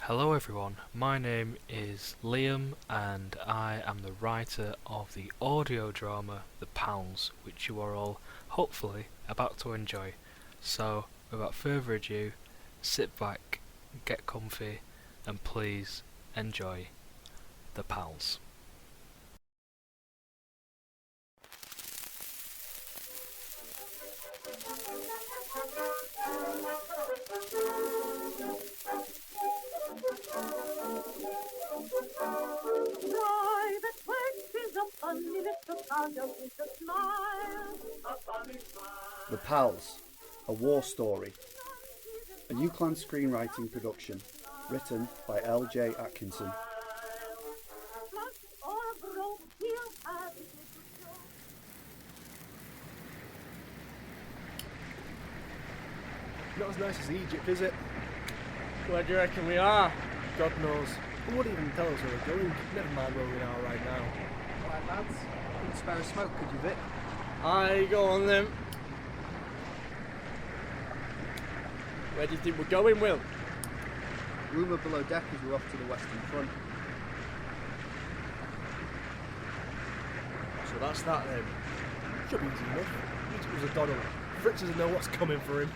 Hello everyone, my name is Liam and I am the writer of the audio drama The Pals, which you are all hopefully about to enjoy. So, without further ado, sit back, get comfy and please enjoy The Pals. The Pals, a war story. A Uclan screenwriting production, written by L.J. Atkinson. Not as nice as Egypt, is it? Where do you reckon we are? God knows. Who would even tell us where we're going? Never mind where we are right now. Alright lads, couldn't spare a smoke, could you, Vic? Aye, go on then. Where do you think we're going, Will? Rumour below deck as we're off to the Western Front. So that's that then. Should be easy enough. Egypt was a Donald. Fritz doesn't know what's coming for him.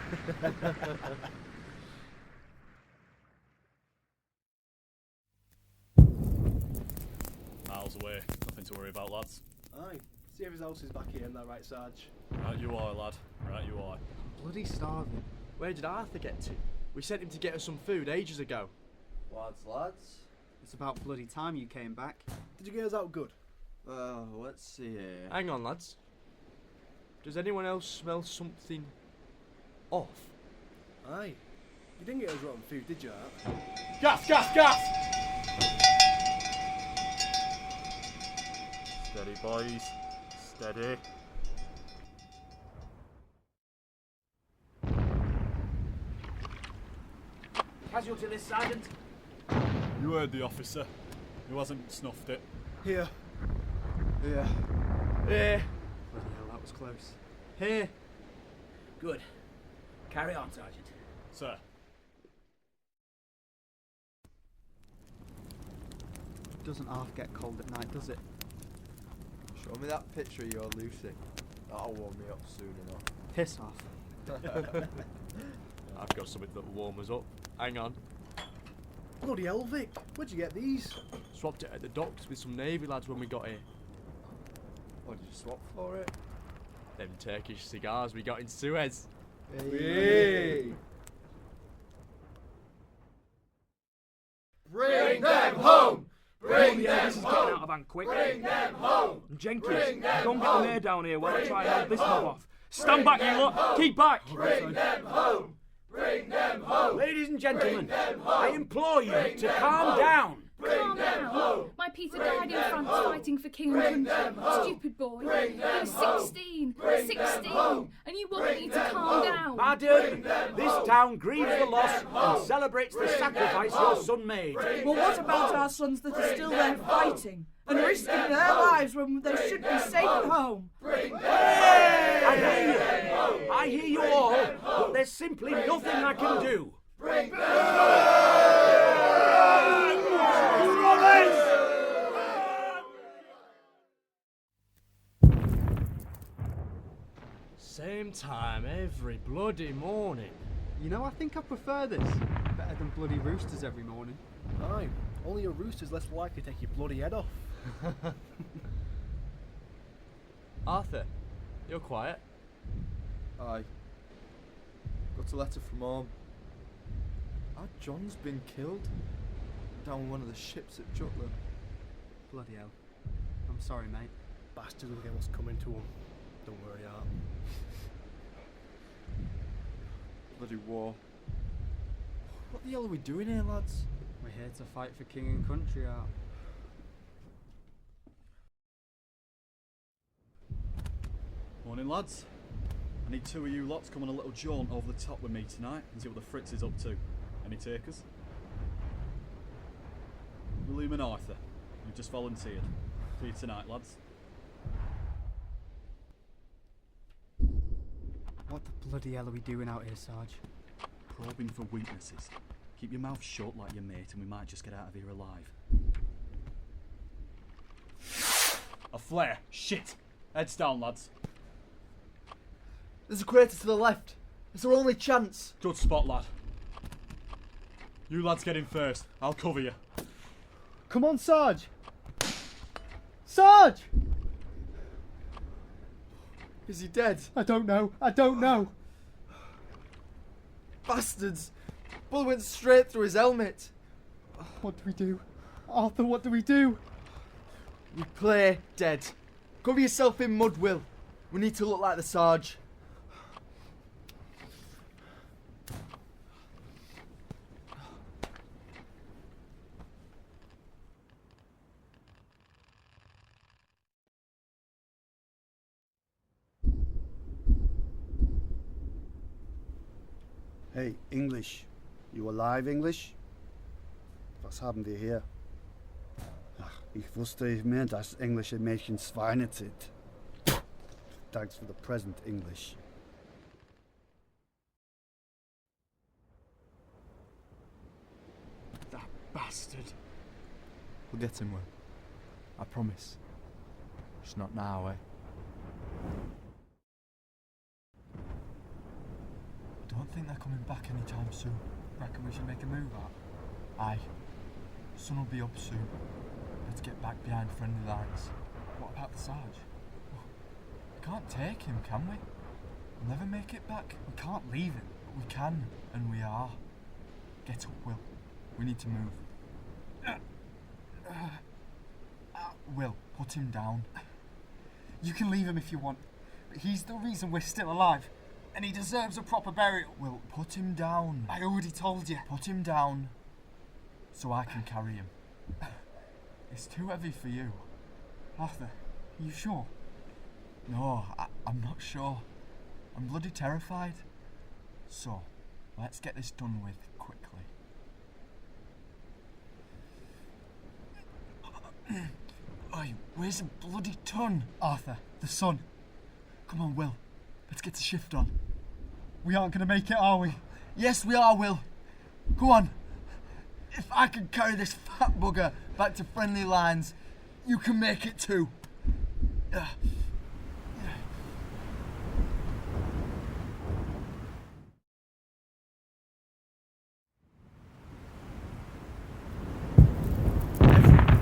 Miles away, nothing to worry about, lads. Aye. See if his house is back here, and that right, Sarge? Right you are, lad. Right you are. Bloody starving. Where did Arthur get to? We sent him to get us some food ages ago. Lads. It's about bloody time you came back. Did you get us out good? Let's see here. Hang on, lads. Does anyone else smell something off? Aye. You didn't get us rotten food, did you, Art? Gas, gas, gas! Steady, boys. Steady. Casualty list, Sergeant. You heard the officer. Who hasn't snuffed it? Here. Yeah. Yeah. Bloody hell, that was close. Here. Good. Carry on, Sergeant. Sir. Doesn't half get cold at night, does it? Show me that picture of your Lucy. That'll warm me up soon enough. Piss off. I've got something that'll warm us up. Hang on. Bloody hell, Vic. Where'd you get these? Swapped it at the docks with some Navy lads when we got here. What did you swap for it? Them Turkish cigars we got in Suez. Hey. Bring them home! Bring them home! Out of hand quick. Bring them home! And Jenkins, don't get the mayor down here while I try and hold this mob off. Stand back, you lot! Keep back! Bring them home! Bring them home! Ladies and gentlemen, I implore you to calm down. Bring them home! My Peter died in France fighting for king and country. Stupid boy. He was 16. 16. And you want me to calm down. Pardon, this town grieves the loss and celebrates the sacrifice your son made. Well, what about our sons that are still there fighting and risking their lives when they should be safe at home? I hear you. I hear you all, but there's simply nothing I can do. Bring them home! Same time every bloody morning. You know, I think I prefer this. Better than bloody roosters every morning. Aye. Only a rooster's less likely to take your bloody head off. Arthur, you're quiet. Aye. Got a letter from home. Our John's been killed down one of the ships at Jutland. Bloody hell. I'm sorry, mate. Bastards will get what's coming to them. Don't worry, Art. Bloody war. What the hell are we doing here, lads? We're here to fight for king and country, Art. Morning, lads. I need two of you lots come on a little jaunt over the top with me tonight and see what the Fritz is up to. Any takers? William and Arthur, you've just volunteered. For you tonight, lads. What the bloody hell are we doing out here, Sarge? Probing for weaknesses. Keep your mouth shut like your mate and we might just get out of here alive. A flare. Shit. Heads down, lads. There's a crater to the left. It's our only chance. Good spot, lad. You lads get in first. I'll cover you. Come on, Sarge! Sarge! Is he dead? I don't know. Bastards! Bullet went straight through his helmet. What do we do? Arthur, what do we do? We play dead. Cover yourself in mud, Will. We need to look like the Sarge. Hey, English. You alive, English? Was haben wir hier? Ach, ich wusste immer, dass englische Mädchen Schweine sind. Thanks for the present, English. That bastard. We'll get him, Will. I promise. Just not now, eh? Don't think they're coming back anytime soon. Reckon we should make a move out? Aye. Sun will be up soon. Let's get back behind friendly lines. What about the Sarge? We can't take him, can we? We'll never make it back. We can't leave him. But we can, and we are. Get up, Will. We need to move. Will, put him down. You can leave him if you want, but he's the reason we're still alive, and he deserves a proper burial. Will, put him down. I already told you. Put him down so I can carry him. It's too heavy for you. Arthur, are you sure? No, I'm not sure. I'm bloody terrified. So, let's get this done with quickly. Oi, where's the bloody ton? Arthur, the sun. Come on, Will. Let's get the shift on. We aren't going to make it, are we? Yes, we are, Will. Go on. If I can carry this fat bugger back to friendly lines, you can make it too.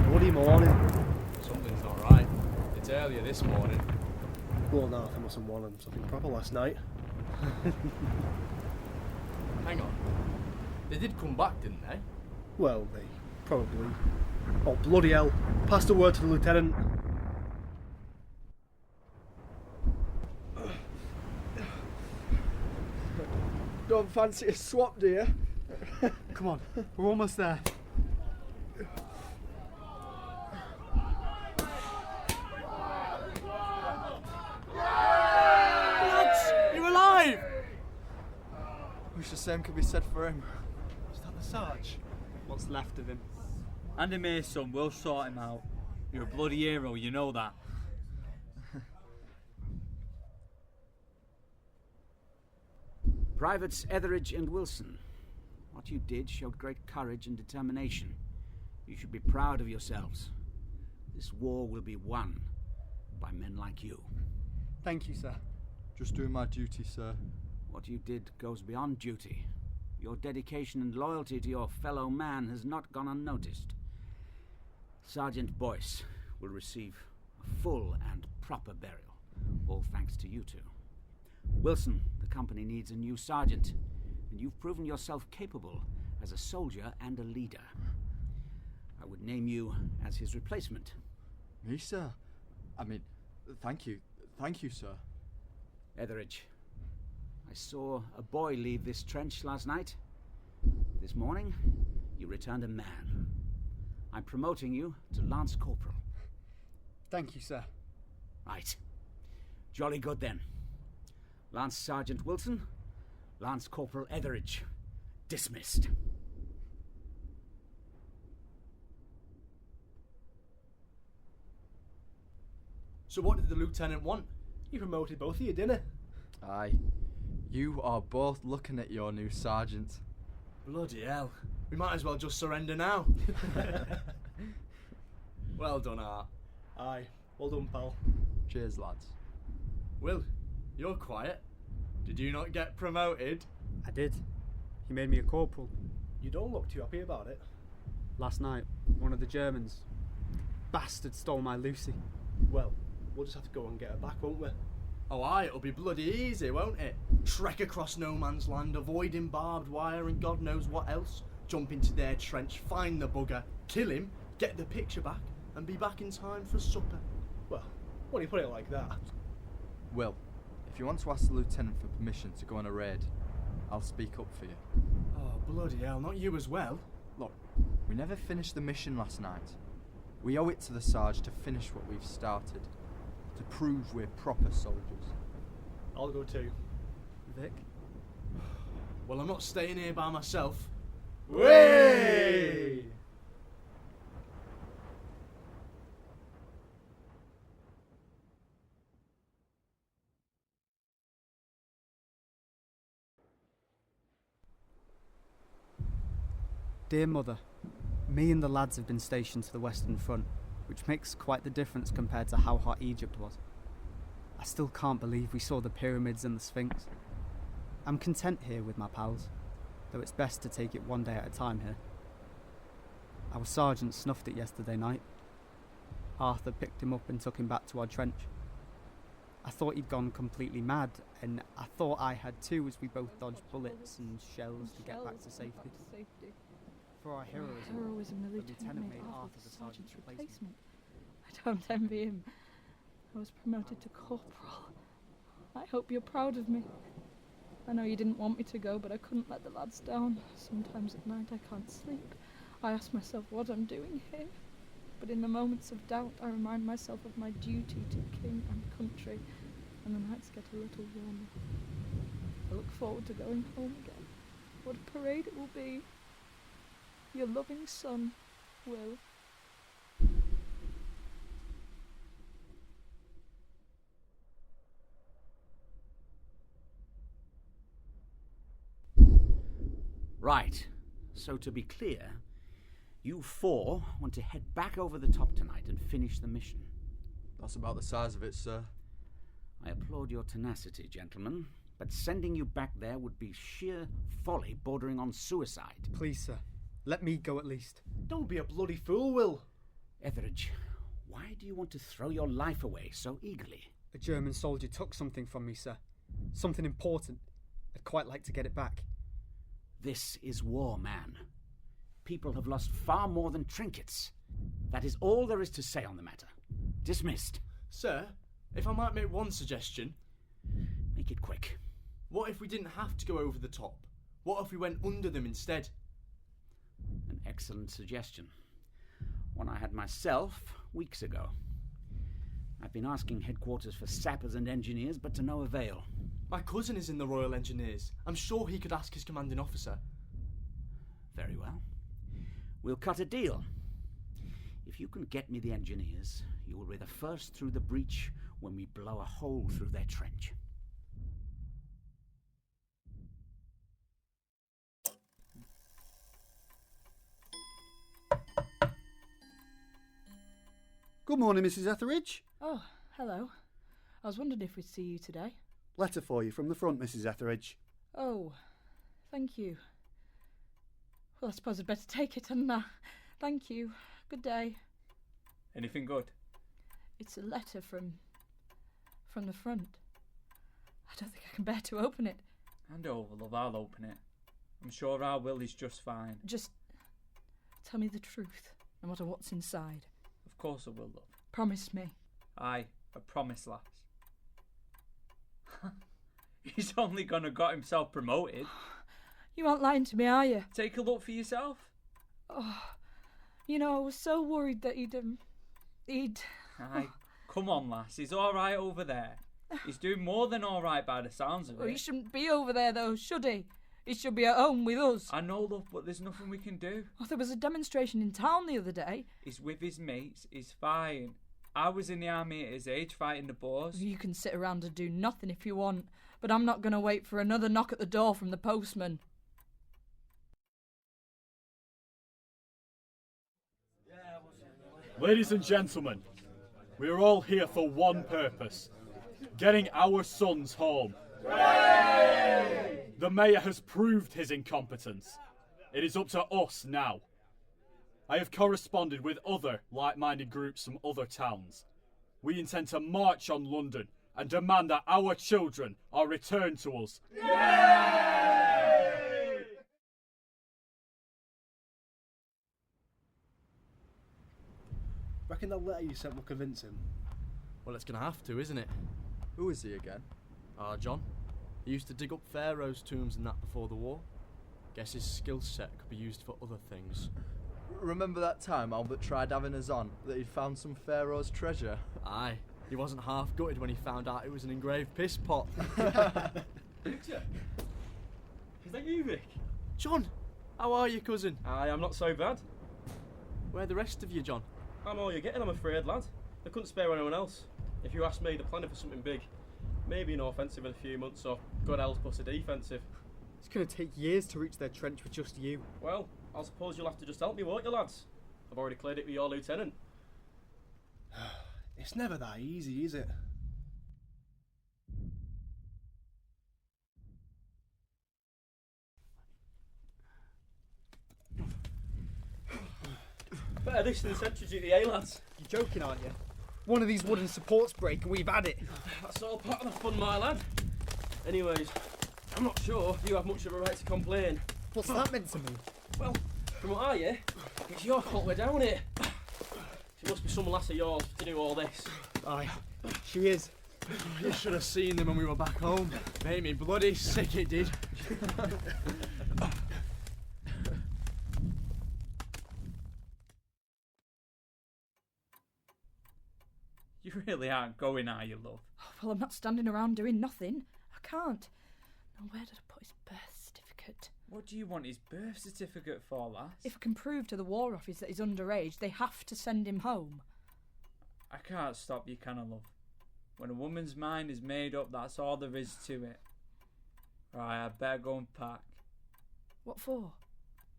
Bloody morning. Something's alright. It's earlier this morning. Well, Arthur mustn't want him something proper last night. Hang on. They did come back, didn't they? Well, they probably. Oh, bloody hell. Pass the word to the lieutenant. Don't fancy a swap, do you? Come on, we're almost there. Lads, you're alive! Wish the same could be said for him. Is that the Sarge? What's left of him? And him here, son, we'll sort him out. You're a bloody hero, you know that. Privates Etheridge and Wilson, what you did showed great courage and determination. You should be proud of yourselves. This war will be won by men like you. Thank you, sir. Just doing my duty, sir. What you did goes beyond duty. Your dedication and loyalty to your fellow man has not gone unnoticed. Sergeant Boyce will receive a full and proper burial, all thanks to you two. Wilson, the company needs a new sergeant, and you've proven yourself capable as a soldier and a leader. I would name you as his replacement. Me, sir? I mean, thank you. Thank you, sir. Etheridge, I saw a boy leave this trench last night. This morning, you returned a man. I'm promoting you to Lance Corporal. Thank you, sir. Right. Jolly good then. Lance Sergeant Wilson, Lance Corporal Etheridge. Dismissed. So what did the lieutenant want? He promoted both of you, didn't he? Aye. You are both looking at your new sergeant. Bloody hell. We might as well just surrender now. Well done, Art. Aye, well done, pal. Cheers, lads. Will, you're quiet. Did you not get promoted? I did. He made me a corporal. You don't look too happy about it. Last night, one of the Germans. Bastard stole my Lucy. Well, we'll just have to go and get her back, won't we? Oh aye, it'll be bloody easy, won't it? Trek across no man's land, avoiding barbed wire and God knows what else. Jump into their trench, find the bugger, kill him, get the picture back, and be back in time for supper. Well, when you put it like that. Will, if you want to ask the lieutenant for permission to go on a raid, I'll speak up for you. Oh, bloody hell, not you as well. Look, we never finished the mission last night. We owe it to the Sarge to finish what we've started, to prove we're proper soldiers. I'll go too. Vic? Well, I'm not staying here by myself. Way! Dear Mother, me and the lads have been stationed to the Western Front, which makes quite the difference compared to how hot Egypt was. I still can't believe we saw the pyramids and the Sphinx. I'm content here with my pals, though it's best to take it one day at a time here. Our sergeant snuffed it yesterday night. Arthur picked him up and took him back to our trench. I thought he'd gone completely mad, and I thought I had too, as we both dodged bullets and shells to get back to safety. For our heroism, the lieutenant made Arthur Arthur the sergeant's replacement. I don't envy him. I was promoted to corporal. I hope you're proud of me. I know you didn't want me to go, but I couldn't let the lads down. Sometimes at night I can't sleep. I ask myself what I'm doing here. But in the moments of doubt, I remind myself of my duty to king and country, and the nights get a little warmer. I look forward to going home again. What a parade it will be. Your loving son, Will. Right, so to be clear, you four want to head back over the top tonight and finish the mission. That's about the size of it, sir. I applaud your tenacity, gentlemen, but sending you back there would be sheer folly bordering on suicide. Please, sir, let me go at least. Don't be a bloody fool, Will. Etheridge, why do you want to throw your life away so eagerly? A German soldier took something from me, sir. Something important. I'd quite like to get it back. This is war, man. People have lost far more than trinkets. That is all there is to say on the matter. Dismissed. Sir, if I might make one suggestion. Make it quick. What if we didn't have to go over the top? What if we went under them instead? An excellent suggestion. One I had myself weeks ago. I've been asking headquarters for sappers and engineers, but to no avail. My cousin is in the Royal Engineers. I'm sure he could ask his commanding officer. Very well. We'll cut a deal. If you can get me the engineers, you will be the first through the breach when we blow a hole through their trench. Good morning, Mrs. Etheridge. Oh, hello. I was wondering if we'd see you today. Letter for you from the front, Mrs. Etheridge. Oh, thank you. Well, I suppose I'd better take it, hadn't I? Thank you. Good day. Anything good? It's a letter from the front. I don't think I can bear to open it. Hand over, love, I'll open it. I'm sure our Will is just fine. Just tell me the truth, no matter what's inside. Of course I will, love. Promise me. Aye, a promise, lass. He's only gonna got himself promoted. You aren't lying to me, are you? Take a look for yourself. Oh, you know, I was so worried that he'd... Aye, come on, lass. He's all right over there. He's doing more than all right by the sounds of it. Well, he shouldn't be over there, though, should he? He should be at home with us. I know, love, but there's nothing we can do. Oh, there was a demonstration in town the other day. He's with his mates. He's fine. I was in the army at his age fighting the Boers. You can sit around and do nothing if you want, but I'm not going to wait for another knock at the door from the postman. Ladies and gentlemen, we are all here for one purpose. Getting our sons home. The mayor has proved his incompetence. It is up to us now. I have corresponded with other like-minded groups from other towns. We intend to march on London and demand that our children are returned to us. Reckon that letter you sent will convince him? Well, it's going to have to, isn't it? Who is he again? John. He used to dig up pharaohs' tombs and that before the war. Guess his skill set could be used for other things. Remember that time Albert tried having us on, that he'd found some pharaoh's treasure? Aye, he wasn't half gutted when he found out it was an engraved piss pot. Victor? Is that you, Vic? John, how are you, cousin? Aye, I'm not so bad. Where are the rest of you, John? I'm all you're getting, I'm afraid, lad. They couldn't spare anyone else. If you ask me, they're planning for something big. Maybe an offensive in a few months, or God else plus a defensive. It's going to take years to reach their trench with just you. Well, I suppose you'll have to just help me, won't you, lads? I've already cleared it with your lieutenant. It's never that easy, is it? Better this than sentry duty, eh, lads? You're joking, aren't you? One of these wooden supports break and we've had it. That's all part of the fun, my lad. Anyways, I'm not sure you have much of a right to complain. What's that meant to me? Well, from what I hear, it's your fault we're down here. She must be some lass of yours to do all this. Aye, she is. You should have seen them when we were back home. Made me bloody sick, it did. You really aren't going, are you, love? Well, I'm not standing around doing nothing. I can't. Now, where did I put his birth certificate? What do you want his birth certificate for, lass? If I can prove to the War Office that he's underage, they have to send him home. I can't stop you, can I, love? When a woman's mind is made up, that's all there is to it. Right, I better go and pack. What for?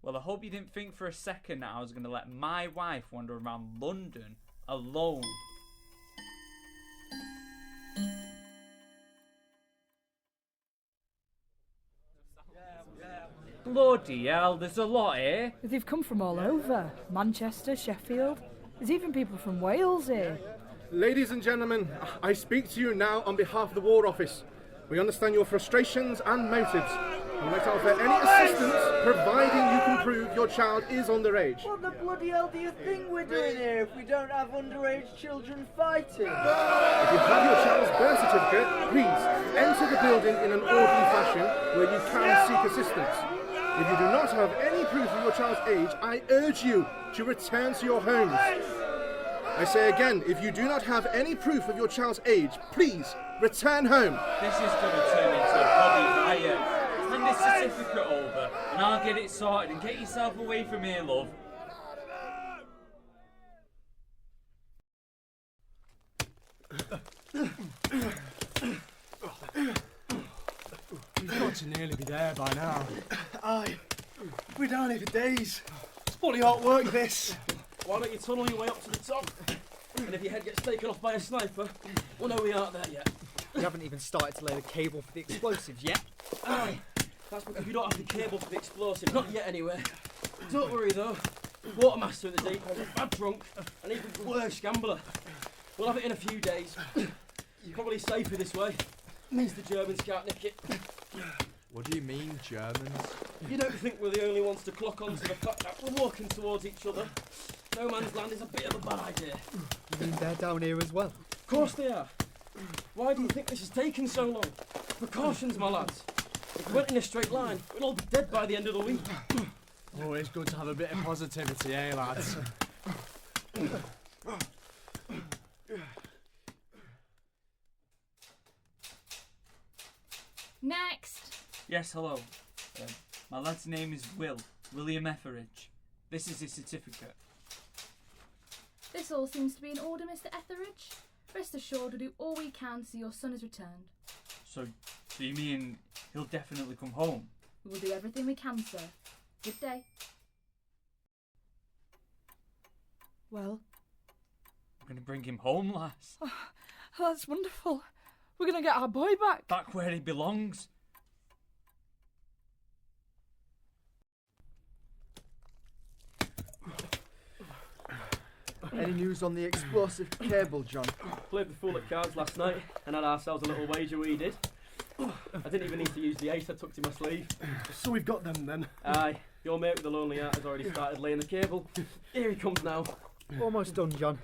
Well, I hope you didn't think for a second that I was going to let my wife wander around London alone. Bloody hell, there's a lot here. They've come from all over. Manchester, Sheffield. There's even people from Wales here. Ladies and gentlemen, I speak to you now on behalf of the War Office. We understand your frustrations and motives. I would like to offer any assistance, providing you can prove your child is underage. What the bloody hell do you think we're doing here if we don't have underage children fighting? If you have your child's birth certificate, please enter the building in an orderly fashion where you can seek assistance. If you do not have any proof of your child's age, I urge you to return to your homes. I say again, if you do not have any proof of your child's age, please return home. This is going to turn into a bloody riot. Hand this certificate over and I'll get it sorted, and get yourself away from here, love. You've got to nearly be there by now. Aye. We're down here for days. It's bloody hot work, this. Why don't you tunnel your way up to the top? And if your head gets taken off by a sniper, we'll know we aren't there yet. We haven't even started to lay the cable for the explosives yet. Aye. That's because you don't have the cable for the explosive. Not yet, anyway. Don't worry, though. Watermaster at the depot, bad drunk, and even worse gambler. We'll have it in a few days. Probably safer this way. Means the Germans can't nick it. What do you mean, Germans? You don't think we're the only ones to clock on to the fact that we're walking towards each other? No man's land is a bit of a bad idea. You mean they're down here as well? Of course they are. Why do you think this has taken so long? Precautions, my lads. If we went in a straight line, we'd all be dead by the end of the week. Oh, it's good to have a bit of positivity, eh, lads? Next. Yes, hello. My lad's name is William Etheridge. This is his certificate. This all seems to be in order, Mr. Etheridge. Rest assured we'll do all we can to see your son is returned. So you mean he'll definitely come home? We will do everything we can, sir. Good day. Well, going to bring him home, lass. Oh, that's wonderful. We're going to get our boy back. Back where he belongs. Any news on the explosive cable, John? Played the fool at cards last night and had ourselves a little wager we did. I didn't even need to use the ace I tucked in my sleeve. So we've got them then? Aye, your mate with the lonely heart has already started laying the cable. Here he comes now. Almost done, John.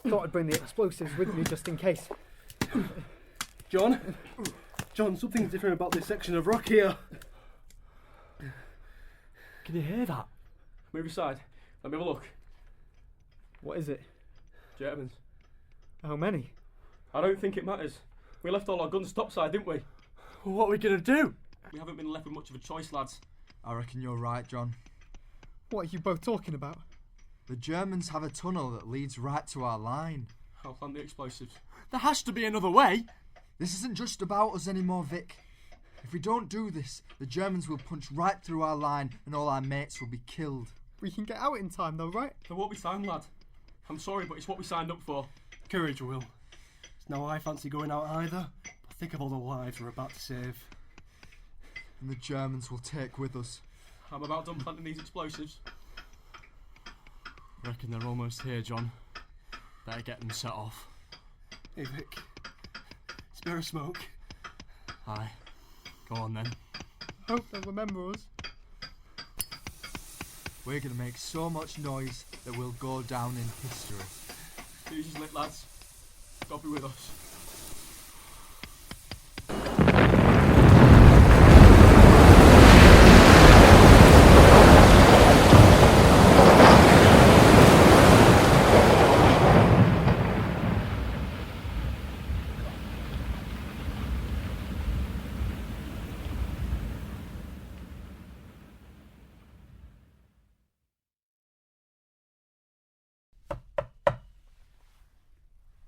Thought I'd bring the explosives with me just in case. John, something's different about this section of rock here. Can you hear that? Move aside. Let me have a look. What is it? Germans. How many? I don't think it matters. We left all our guns topside, didn't we? What are we going to do? We haven't been left with much of a choice, lads. I reckon you're right, John. What are you both talking about? The Germans have a tunnel that leads right to our line. I'll plant the explosives. There has to be another way. This isn't just about us anymore, Vic. If we don't do this, the Germans will punch right through our line and all our mates will be killed. We can get out in time though, right? There won't be time, lad. I'm sorry, but it's what we signed up for. Courage, Will. It's now I fancy going out either. But think of all the lives we're about to save. And the Germans will take with us. I'm about done planting these explosives. Reckon they're almost here, John. Better get them set off. Hey, Vic. Spare a smoke. Aye. Go on then. Hope they'll remember us. We're going to make so much noise that we'll go down in history. Fuse is lit, lads. God be with us.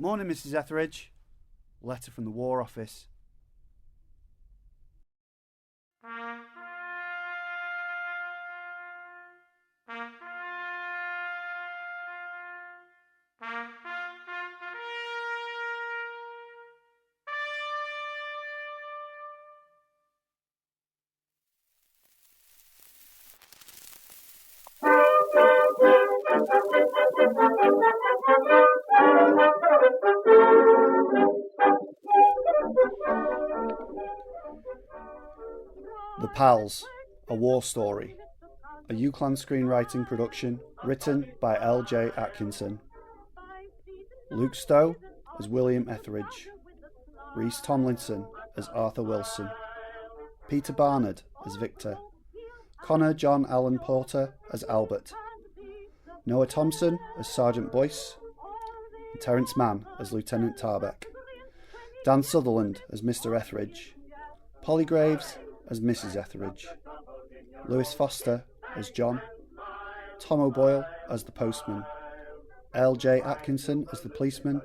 Morning, Mrs. Etheridge. Letter from the War Office. The Pals, a war story. A UCLan screenwriting production written by L.J. Atkinson. Luke Stowe as William Etheridge. Rhys Tomlinson as Arthur Wilson. Peter Barnard as Victor. Connor John Allen Porter as Albert. Noah Thompson as Sergeant Boyce. And Terence Mann as Lieutenant Tarbeck. Dan Sutherland as Mr. Etheridge. Polly Graves as Mrs. Etheridge. Lewis Foster as John. Tom O'Boyle as the postman. L.J. Atkinson as the policeman.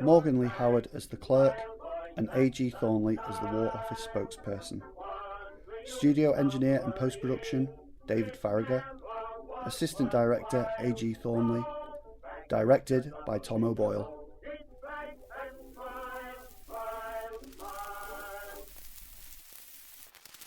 Morgan Lee Howard as the clerk. And A.G. Thornley as the War Office spokesperson. Studio engineer and post-production, David Farragher. Assistant director, A.G. Thornley. Directed by Tom O'Boyle.